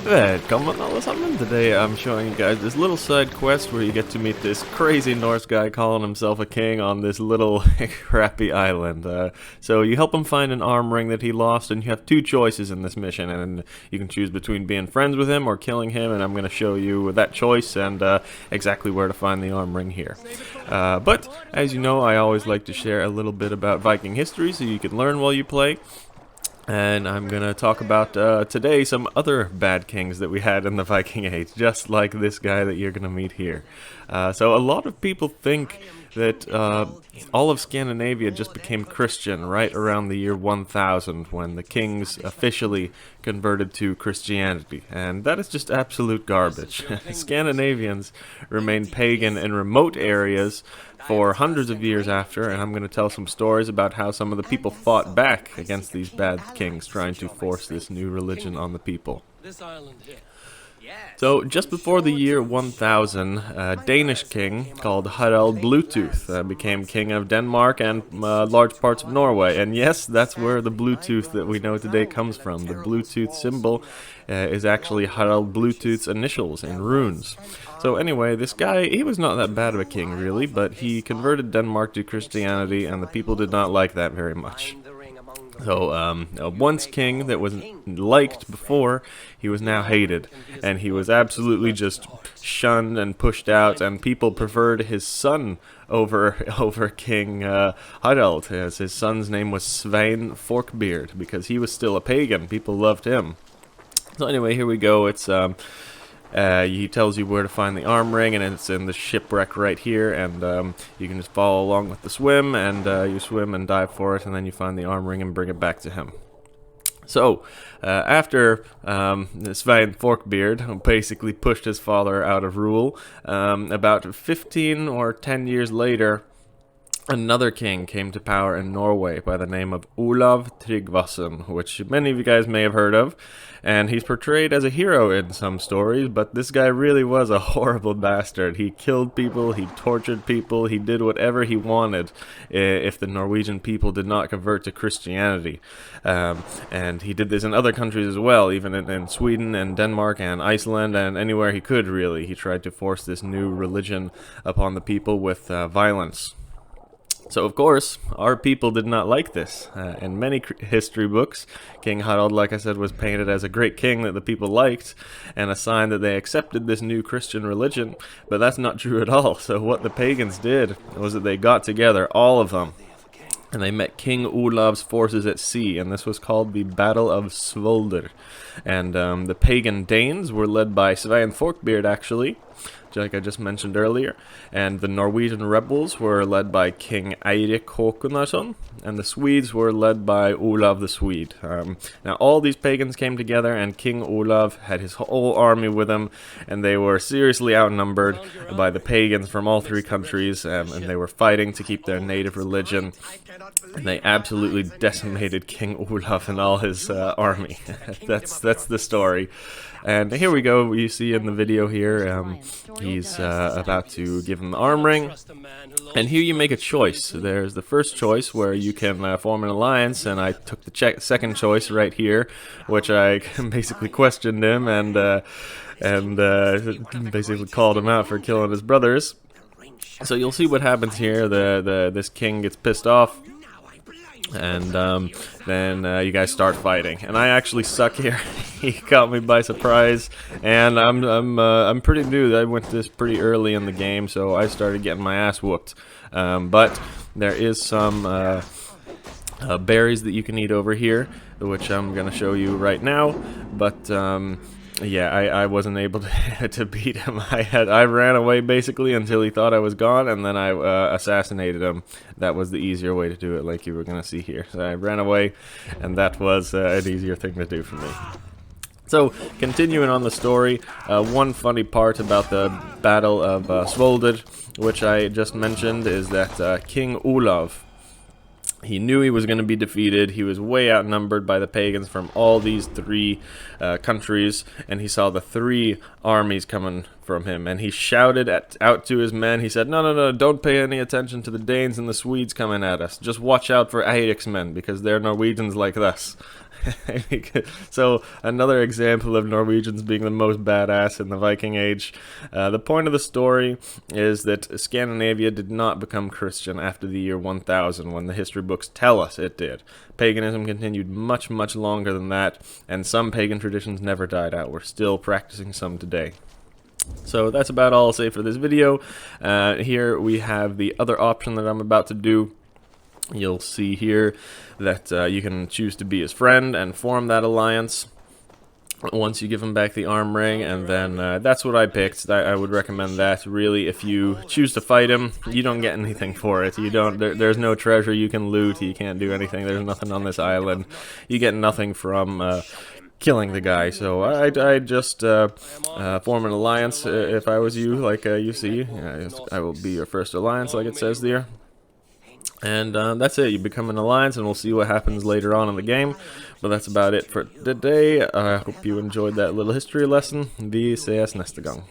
Välkommen allesammans! Today I'm showing you guys this little side quest where you get to meet this crazy Norse guy calling himself a king on this little crappy island. So you help him find an arm ring that he lost, and you have two choices in this mission, and you can choose between being friends with him or killing him, and I'm going to show you that choice and exactly where to find the arm ring here. But as you know, I always like to share a little bit about Viking history so you can learn while you play. And I'm going to talk about today some other bad kings that we had in the Viking Age, just like this guy that you're going to meet here. So a lot of people think that all of Scandinavia just became Christian right around the year 1000 when the kings officially converted to Christianity. And that is just absolute garbage. Scandinavians remained pagan in remote areas for hundreds of years after, and I'm going to tell some stories about how some of the people fought back against these bad kings trying to force this new religion on the people. So, just before the year 1000, a Danish king called Harald Bluetooth became king of Denmark and large parts of Norway. And yes, that's where the Bluetooth that we know today comes from. The Bluetooth symbol is actually Harald Bluetooth's initials in runes. So anyway, this guy, he was not that bad of a king really, but he converted Denmark to Christianity, and the people did not like that very much. So, once king that was liked before, he was now hated, and he was absolutely just shunned and pushed out, and people preferred his son over King Harald, as his son's name was Svein Forkbeard, because he was still a pagan. People loved him. So anyway, here we go. It's he tells you where to find the arm ring, and it's in the shipwreck right here, and you can just follow along with the swim, and you swim and dive for it, and then you find the arm ring and bring it back to him. So, after Svein Forkbeard basically pushed his father out of rule, about 15 or 10 years later, another king came to power in Norway by the name of Olav Tryggvason, which many of you guys may have heard of, and he's portrayed as a hero in some stories, but this guy really was a horrible bastard. He killed people, he tortured people, he did whatever he wanted if the Norwegian people did not convert to Christianity. And he did this in other countries as well, even in Sweden and Denmark and Iceland and anywhere he could, really. He tried to force this new religion upon the people with violence. So, of course, our people did not like this. In many history books, King Harald, like I said, was painted as a great king that the people liked, and a sign that they accepted this new Christian religion, but that's not true at all. So what the pagans did was that they got together, all of them, and they met King Olav's forces at sea, and this was called the Battle of Svolder. And the pagan Danes were led by Svein Forkbeard, actually, like I just mentioned earlier, and the Norwegian rebels were led by King Eirik Håkonarsson, and the Swedes were led by Olav the Swede. Now all these pagans came together, and King Olav had his whole army with him, and they were seriously outnumbered by the pagans from all three countries, and they were fighting to keep their native religion, and they absolutely decimated King Olav and all his army. That's the story. And here we go, you see in the video here, he's about to give him the arm ring, and here you make a choice. There's the first choice where you can form an alliance, and I took the second choice right here, which I basically questioned him and basically called him out for killing his brothers. So you'll see what happens here. This king gets pissed off, and then you guys start fighting, and I actually suck here. He caught me by surprise, and I'm pretty new. I went this pretty early in the game, so I started getting my ass whooped. But there is some berries that you can eat over here, which I'm gonna show you right now. But yeah, I wasn't able to beat him. I ran away basically until he thought I was gone, and then I assassinated him. That was the easier way to do it, like you were gonna see here. So I ran away, and that was an easier thing to do for me. So, continuing on the story, one funny part about the Battle of Svolder, which I just mentioned, is that King Olav, he knew he was going to be defeated. He was way outnumbered by the pagans from all these three countries, and he saw the three armies coming from him, and he shouted out to his men. He said, no, don't pay any attention to the Danes and the Swedes coming at us. Just watch out for Eirik's men, because they're Norwegians like us. So another example of Norwegians being the most badass in the Viking Age. The point of the story is that Scandinavia did not become Christian after the year 1000, when the history books tell us it did. Paganism continued much, much longer than that, and some pagan traditions never died out. We're still practicing some today. So that's about all I'll say for this video. Here we have the other option that I'm about to do. You'll see here that you can choose to be his friend and form that alliance once you give him back the arm ring, and then that's what I picked. I would recommend that. Really, if you choose to fight him, you don't get anything for it. You don't. There's no treasure you can loot. You can't do anything. There's nothing on this island. You get nothing from killing the guy. So I'd just form an alliance if I was you, like you see. I will be your first alliance, like it says there. And that's it. You become an alliance, and we'll see what happens later on in the game. But that's about it for today. I hope you enjoyed that little history lesson. Vi ses nästa gång.